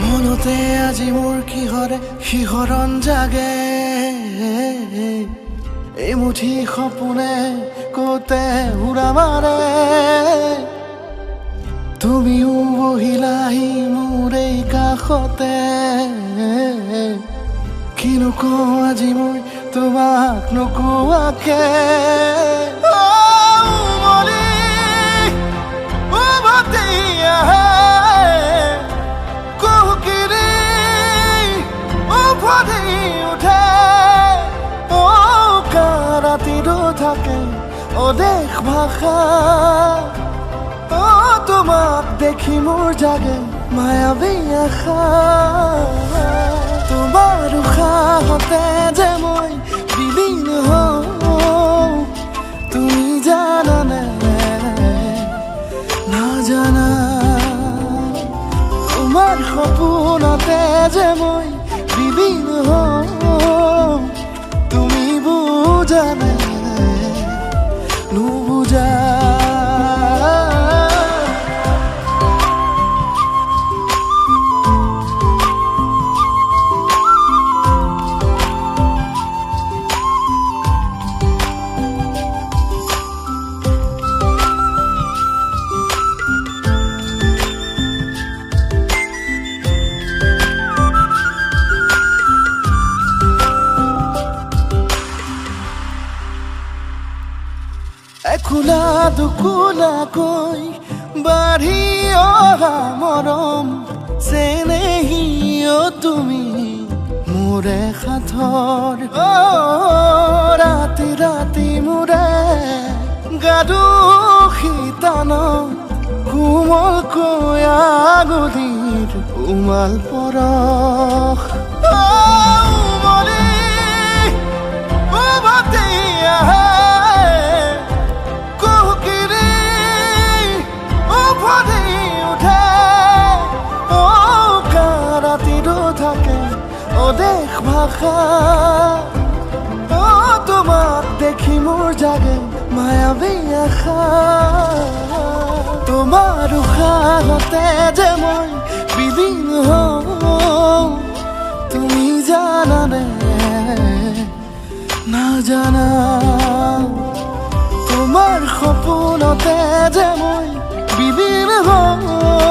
মনতে আজি মোৰ কিহৰে শিহৰণ জাগে এই মুঠি সপোনে কতে উৰা মাৰে তুমিও বহিলাহি মোৰ এই কাষতে কিনো কওঁ আজি মই তোমাক নোকোৱাকে থাকে অদেশ ভাষা তোমাক দেখি মোৰ জাগে মায়াবী আশা তোমাৰ উশাহতে যে মই বিলীন হওঁ তুমি জানানে নাজানা তোমাৰ সপোনতে যে মই বিলীন হওঁ তুমি বুজানে নুবুজা একুলা দুকুলাকৈ বাঢ়ি অহা মৰম চেনেহিও তুমি মোৰে সাথৰ ৰাতি ৰাতি মোৰে গাদু শীতান কোমলকৈ আগুলিৰ উমাল পৰশ অদেশ ভাষা তোমাক দেখি মোৰ জাগে মায়াবী আশা তোমাৰ উশাহতে যে মই বিলীন হওঁ তুমি জানানে নাজানা তোমাৰ সপোনতে যে মই বিলীন হওঁ